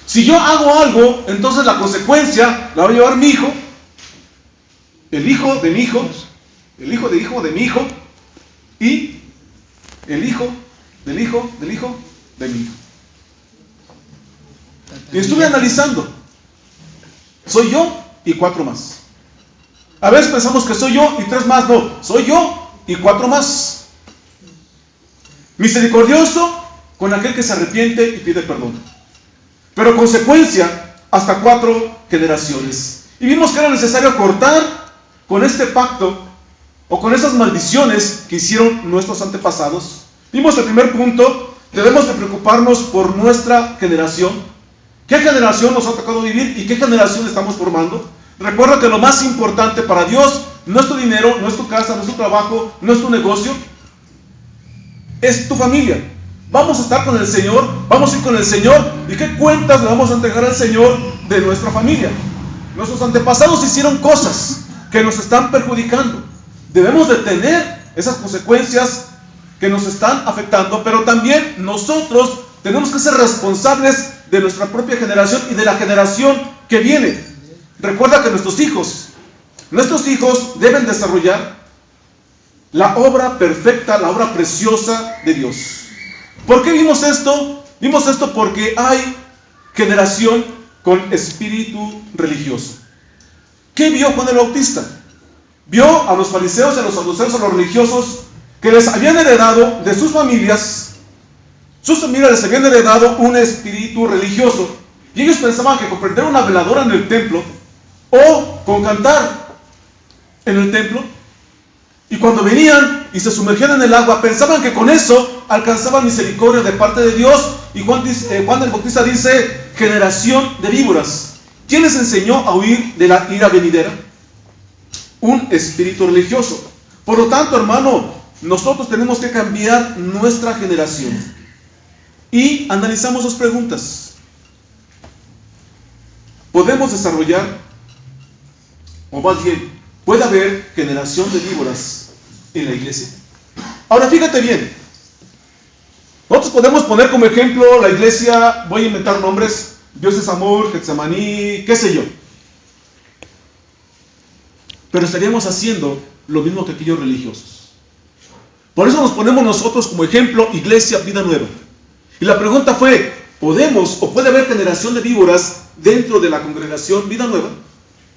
Si yo hago algo, entonces la consecuencia la va a llevar mi hijo, el hijo de mi hijo, el hijo de hijo de mi hijo, y el hijo del hijo del hijo de mi hijo. Y estuve analizando. Soy yo y 4 más. A veces pensamos que soy yo y 3 más. No, soy yo y 4 más. Misericordioso con aquel que se arrepiente y pide perdón. Pero consecuencia hasta 4 generaciones. Y vimos que era necesario cortar con este pacto o con esas maldiciones que hicieron nuestros antepasados. Vimos el primer punto. Debemos de preocuparnos por nuestra generación. ¿Qué generación nos ha tocado vivir y qué generación estamos formando? Recuerda que lo más importante para Dios no es tu dinero, no es tu casa, no es tu trabajo, no es tu negocio, es tu familia. Vamos a estar con el Señor, vamos a ir con el Señor, y qué cuentas le vamos a entregar al Señor de nuestra familia. Nuestros antepasados hicieron cosas que nos están perjudicando. Debemos de tener esas consecuencias que nos están afectando, pero también nosotros tenemos que ser responsables de nuestra propia generación y de la generación que viene. Recuerda que nuestros hijos deben desarrollar la obra perfecta, la obra preciosa de Dios. ¿Por qué vimos esto? Vimos esto porque hay generación con espíritu religioso. ¿Qué vio Juan el Bautista? Vio a los fariseos y a los saduceos, a los religiosos, que les habían heredado de sus familias les habían heredado un espíritu religioso. Y ellos pensaban que con prender una veladora en el templo o con cantar en el templo, y cuando venían y se sumergían en el agua, pensaban que con eso alcanzaban misericordia de parte de Dios. Y Juan el Bautista dice: generación de víboras. ¿Quién les enseñó a huir de la ira venidera? Un espíritu religioso. Por lo tanto, hermano, nosotros tenemos que cambiar nuestra generación. Y analizamos 2 preguntas. ¿Podemos desarrollar, o más bien, puede haber generación de víboras en la iglesia? Ahora, fíjate bien. Nosotros podemos poner como ejemplo la iglesia, voy a inventar nombres, Dios es amor, Getsemaní, qué sé yo. Pero estaríamos haciendo lo mismo que aquellos religiosos. Por eso nos ponemos nosotros como ejemplo, Iglesia Vida Nueva. Y la pregunta fue: ¿podemos o puede haber generación de víboras dentro de la congregación Vida Nueva?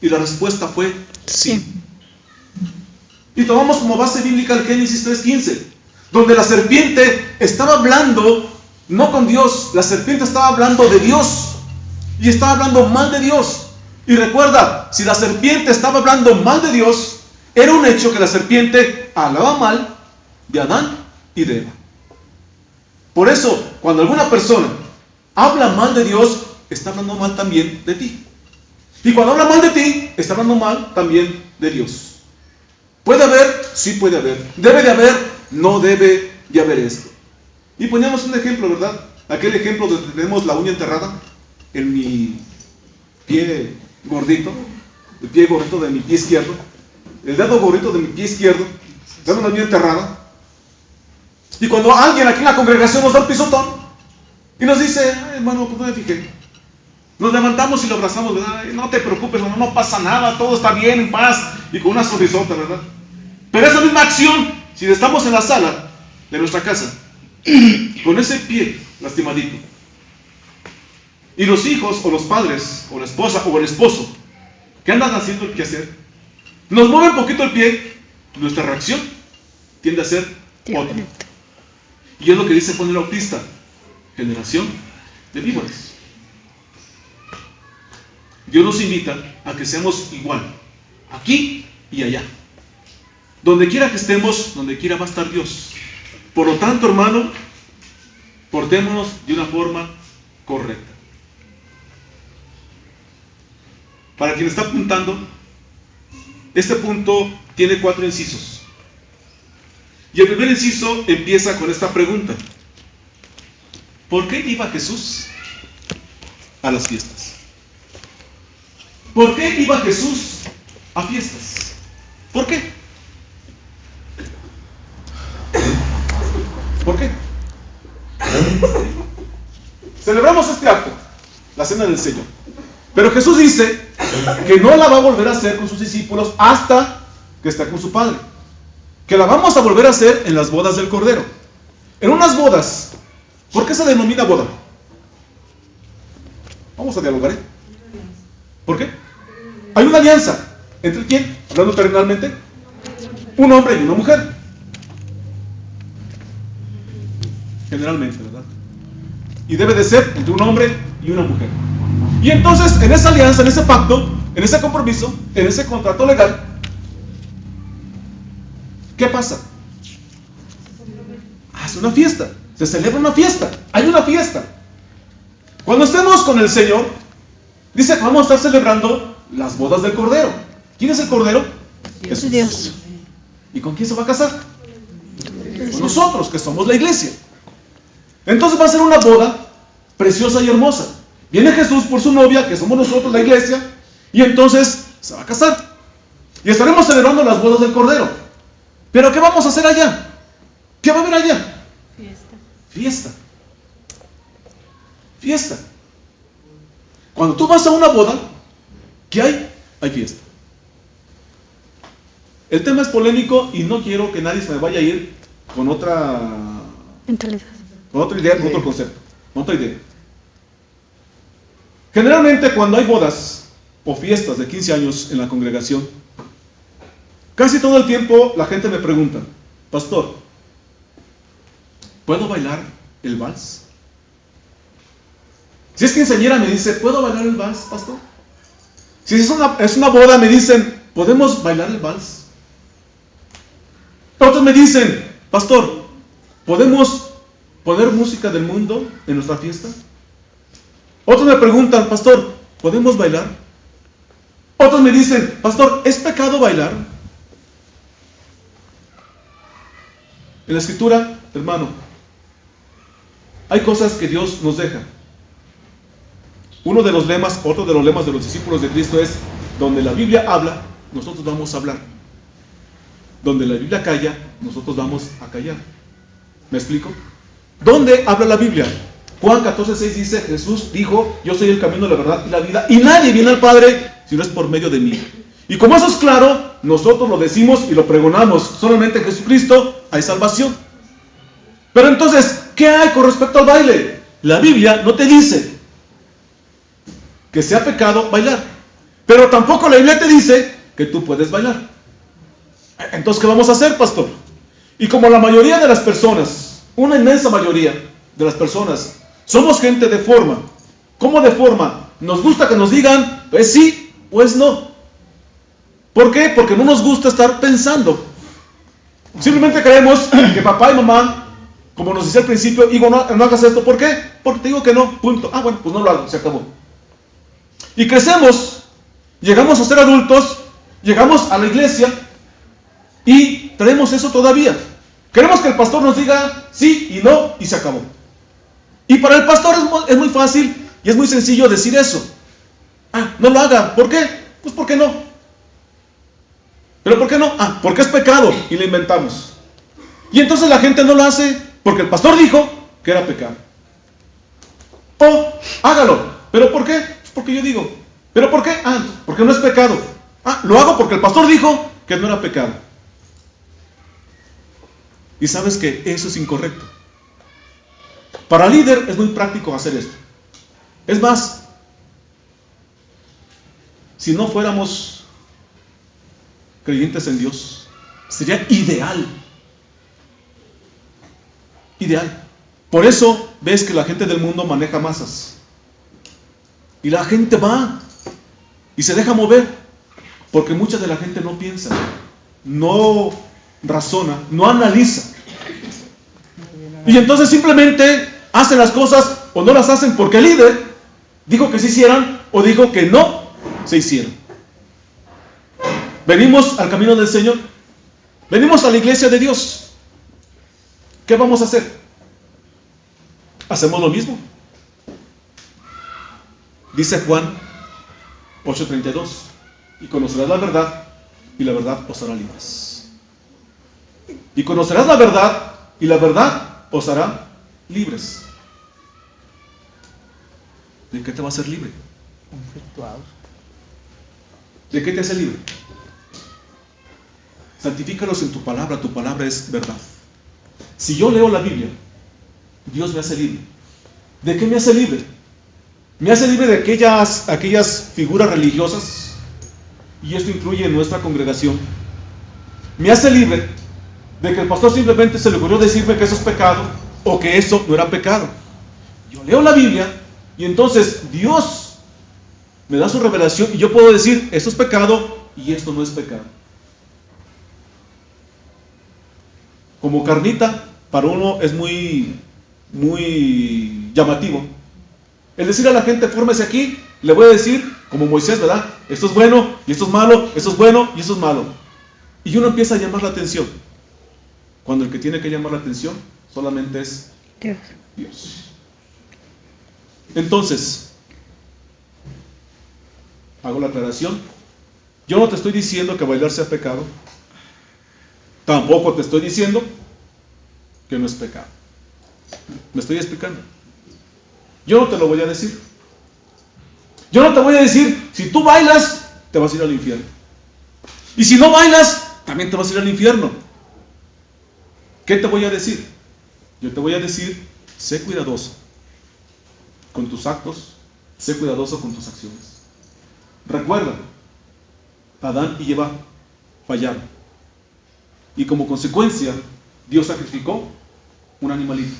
Y la respuesta fue sí. Y tomamos como base bíblica el Génesis 3:15, donde la serpiente estaba hablando no con Dios, la serpiente estaba hablando de Dios y estaba hablando mal de Dios. Y recuerda, si la serpiente estaba hablando mal de Dios, era un hecho que la serpiente hablaba mal de Adán y de Eva. Por eso, cuando alguna persona habla mal de Dios, está hablando mal también de ti. Y cuando habla mal de ti, está hablando mal también de Dios. ¿Puede haber? Sí puede haber. ¿Debe de haber? No debe de haber esto. Y poníamos un ejemplo, ¿verdad? Aquel ejemplo donde tenemos la uña enterrada en mi pie gordito, el pie gordito de mi pie izquierdo, el dedo gordito de mi pie izquierdo, tenemos la uña enterrada. Y cuando alguien aquí en la congregación nos da un pisotón y nos dice: hermano, pues no me fijé. Nos levantamos y lo abrazamos, ¿verdad? No te preocupes, hermano, no pasa nada, todo está bien, en paz, y con una sonrisota, ¿verdad? Pero esa misma acción, si estamos en la sala de nuestra casa, con ese pie lastimadito, y los hijos, o los padres, o la esposa, o el esposo, que andan haciendo el quehacer, nos mueve un poquito el pie, nuestra reacción tiende a ser otra. Y es lo que dice Juan el Bautista: generación de víboras. Dios nos invita a que seamos igual, aquí y allá. Donde quiera que estemos, donde quiera va a estar Dios. Por lo tanto, hermano, portémonos de una forma correcta. Para quien está apuntando, este punto tiene 4 incisos. Y el primer inciso empieza con esta pregunta: ¿por qué iba Jesús a las fiestas? ¿Por qué iba Jesús a fiestas? ¿Por qué? ¿Por qué? Celebramos este acto. la cena del Señor. Pero Jesús dice que no la va a volver a hacer con sus discípulos hasta que esté con su Padre. Que la vamos a volver a hacer en las bodas del Cordero. En unas bodas, ¿por qué se denomina boda? Vamos a dialogar, ¿eh? ¿Por qué? Hay una alianza. ¿Entre quién? Hablando terrenalmente, un hombre y una mujer. Generalmente, ¿verdad? Y debe de ser entre un hombre y una mujer. Y entonces, en esa alianza, en ese pacto, en ese compromiso, en ese contrato legal, ¿qué pasa? Hace una fiesta. Se celebra una fiesta. Hay una fiesta. Cuando estemos con el Señor, dice que vamos a estar celebrando las bodas del Cordero. ¿Quién es el Cordero? Jesús. Dios. ¿Y con quién se va a casar? Con nosotros, que somos la iglesia. Entonces va a ser una boda preciosa y hermosa. Viene Jesús por su novia, que somos nosotros, la iglesia, y entonces se va a casar. Y estaremos celebrando las bodas del Cordero. ¿Pero qué vamos a hacer allá? ¿Qué va a haber allá? Fiesta. Fiesta. Cuando tú vas a una boda, ¿qué hay? Hay fiesta. El tema es polémico y no quiero que nadie se me vaya a ir con otra idea, con otro concepto, con otra idea. Generalmente cuando hay bodas o fiestas de 15 años en la congregación, casi todo el tiempo la gente me pregunta: pastor, ¿puedo bailar el vals? Si es quinceañera me dice: ¿puedo bailar el vals, pastor? Si es una boda me dicen: ¿podemos bailar el vals? Otros me dicen: pastor, ¿podemos poner música del mundo en nuestra fiesta? Otros me preguntan: pastor, ¿podemos bailar? Otros me dicen: pastor, ¿es pecado bailar? En la Escritura, hermano, hay cosas que Dios nos deja. Otro de los lemas de los discípulos de Cristo es: donde la Biblia habla, nosotros vamos a hablar. Donde la Biblia calla, nosotros vamos a callar. ¿Me explico? ¿Dónde habla la Biblia? Juan 14:6 dice: Jesús dijo: yo soy el camino, la verdad y la vida, y nadie viene al Padre si no es por medio de mí. Y como eso es claro, nosotros lo decimos y lo pregonamos. Solamente en Jesucristo hay salvación. Pero entonces, ¿qué hay con respecto al baile? La Biblia no te dice que sea pecado bailar, pero tampoco la Biblia te dice que tú puedes bailar. Entonces, ¿qué vamos a hacer, pastor? Y como la mayoría de las personas, una inmensa mayoría de las personas, somos gente de forma. ¿Cómo de forma? Nos gusta que nos digan, pues sí, pues no. ¿Por qué? Porque no nos gusta estar pensando. Simplemente creemos que papá y mamá, como nos decía al principio, digo, no hagas esto. ¿Por qué? Porque te digo que no, punto. Ah, bueno, pues no lo hago, se acabó. Y crecemos, llegamos a ser adultos, llegamos a la iglesia y traemos eso todavía. Queremos que el pastor nos diga sí y no y se acabó. Y para el pastor es muy fácil y es muy sencillo decir eso. Ah, no lo haga. ¿Por qué? Pues porque no. ¿Pero por qué no? Ah, porque es pecado y lo inventamos. Y entonces la gente no lo hace porque el pastor dijo que era pecado. O hágalo. ¿Pero por qué? Pues porque yo digo. ¿Pero por qué? Ah, porque no es pecado. Ah, lo hago porque el pastor dijo que no era pecado. Y sabes que eso es incorrecto. Para el líder es muy práctico hacer esto. Es más, si no fuéramos creyentes en Dios, sería ideal. Ideal. Por eso ves que la gente del mundo maneja masas. Y la gente va y se deja mover. Porque mucha de la gente no piensa, no razona, no analiza. Y entonces simplemente hacen las cosas o no las hacen porque el líder dijo que se hicieran o dijo que no se hicieran. Venimos al camino del Señor. Venimos a la iglesia de Dios. ¿Qué vamos a hacer? ¿Hacemos lo mismo? Dice Juan 8:32: y conocerás la verdad, y la verdad os hará libres. Y conocerás la verdad, y la verdad os hará libres. ¿De qué te va a hacer libre? Conflictuados. ¿De qué te hace libre? Santifícalos en tu palabra es verdad. Si yo leo la Biblia, Dios me hace libre. ¿De qué me hace libre? Me hace libre de aquellas figuras religiosas, y esto incluye en nuestra congregación. Me hace libre de que el pastor simplemente se le ocurrió decirme que eso es pecado o que eso no era pecado. Yo leo la Biblia y entonces Dios me da su revelación y yo puedo decir, esto es pecado y esto no es pecado. Como carnita, para uno es muy llamativo. El decir a la gente, fórmese aquí, le voy a decir, como Moisés, ¿verdad? Esto es bueno y esto es malo, esto es bueno y esto es malo. Y uno empieza a llamar la atención, cuando el que tiene que llamar la atención solamente es Dios. Entonces, hago la aclaración. Yo no te estoy diciendo que bailar sea pecado. Tampoco te estoy diciendo que no es pecado. Me estoy explicando. Yo no te lo voy a decir. Yo no te voy a decir, si tú bailas, te vas a ir al infierno. Y si no bailas, también te vas a ir al infierno. ¿Qué te voy a decir? Yo te voy a decir, sé cuidadoso con tus actos, sé cuidadoso con tus acciones. Recuerda, Adán y Eva fallaron. Y como consecuencia, Dios sacrificó un animalito.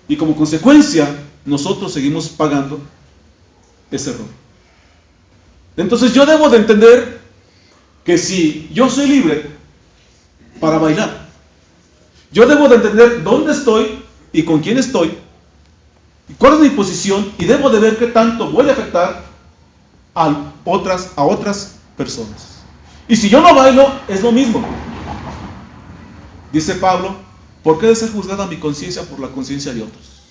Y como consecuencia, nosotros seguimos pagando ese error. Entonces yo debo de entender que si yo soy libre para bailar, yo debo de entender dónde estoy y con quién estoy, y cuál es mi posición, y debo de ver qué tanto voy a afectar a otras personas. Y si yo no bailo, es lo mismo. Dice Pablo, ¿por qué de ser juzgada mi conciencia por la conciencia de otros?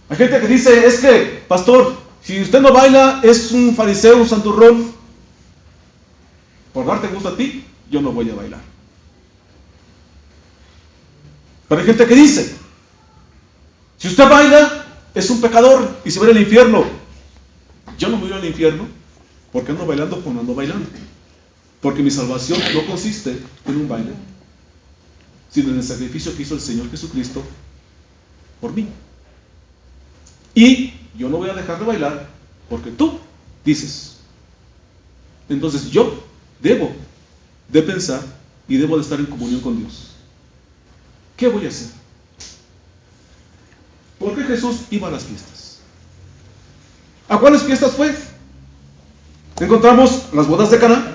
Hay gente que dice, es que, pastor, si usted no baila, es un fariseo, un santurrón. Por darte gusto a ti, yo no voy a bailar. Pero hay gente que dice, si usted baila, es un pecador y se va al infierno. Yo no voy al infierno porque ando bailando cuando ando bailando. Porque mi salvación no consiste en un baile, sino en el sacrificio que hizo el Señor Jesucristo por mí. Y yo no voy a dejar de bailar porque tú dices. Entonces yo debo de pensar y debo de estar en comunión con Dios. ¿Qué voy a hacer? ¿Por qué Jesús iba a las fiestas? ¿A cuáles fiestas fue? Encontramos las bodas de Caná.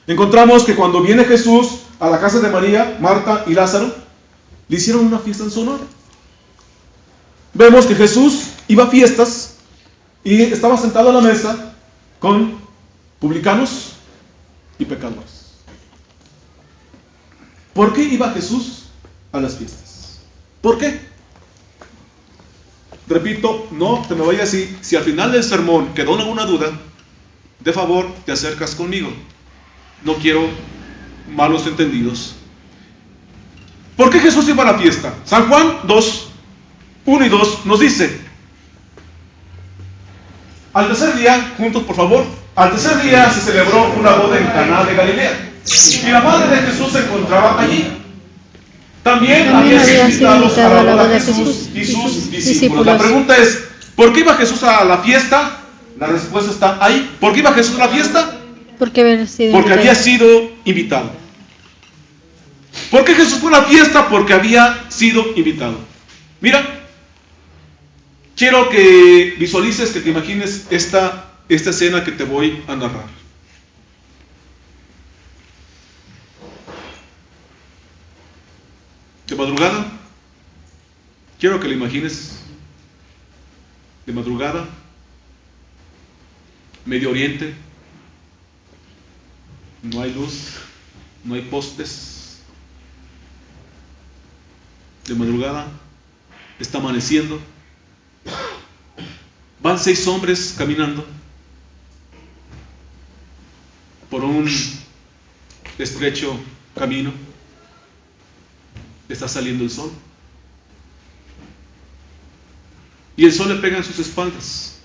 Encontramos que cuando viene Jesús a la casa de María, Marta y Lázaro, le hicieron una fiesta en su honor. Vemos que Jesús iba a fiestas y estaba sentado a la mesa con publicanos y pecadores. ¿Por qué iba Jesús a las fiestas? ¿Por qué? Repito, no te me vayas así. Si al final del sermón quedó alguna duda, de favor te acercas conmigo. No quiero malos entendidos. ¿Por qué Jesús iba a la fiesta? San Juan 2, 1 y 2 nos dice: al tercer día, juntos por favor, al tercer día se celebró una boda en Caná de Galilea, y la madre de Jesús se encontraba allí. También había sido invitados a la boda de Jesús y sus discípulos. La pregunta es, ¿por qué iba Jesús a la fiesta? La respuesta está ahí. ¿Por qué iba Jesús a la fiesta? Porque había sido invitado. ¿Por qué Jesús fue a la fiesta? Porque había sido invitado. Mira, quiero que visualices, que te imagines esta escena que te voy a narrar. De madrugada, quiero que lo imagines. De madrugada, Medio Oriente, no hay luz, no hay postes. De madrugada, está amaneciendo. Van 6 hombres caminando por un estrecho camino. Está saliendo el sol. y el sol le pega en sus espaldas.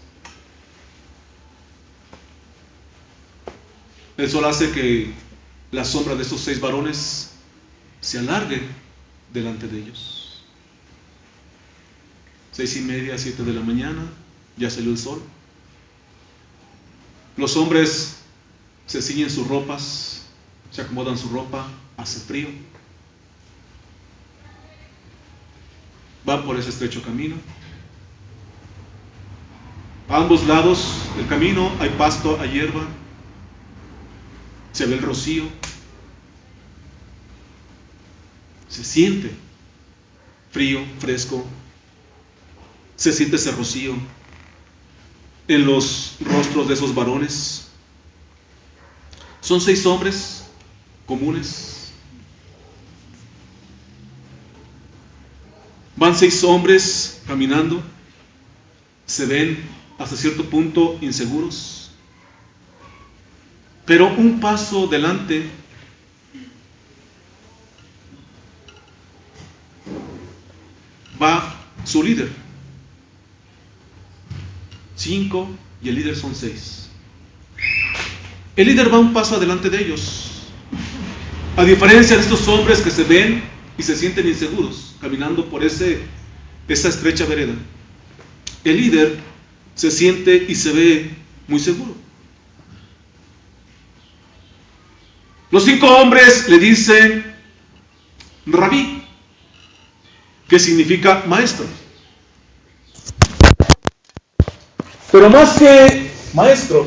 El sol hace que la sombra de estos 6 varones se alargue delante de ellos. 6:30, 7 de la mañana, ya salió el sol. Los hombres se ciñen sus ropas, se acomodan su ropa, hace frío. Van por ese estrecho camino. A ambos lados del camino hay pasto, hay hierba. Se ve el rocío. Se siente frío, fresco. Se siente ese rocío en los rostros de esos varones. Son 6 hombres comunes. Van 6 hombres caminando. Se ven hasta cierto punto inseguros. Pero un paso delante va su líder. 5 y el líder son 6. El líder va un paso adelante de ellos. A diferencia de estos hombres que se ven y se sienten inseguros caminando por esa estrecha vereda, el líder se siente y se ve muy seguro. Los 5 hombres le dicen Rabí, que significa maestro. Pero más que maestro,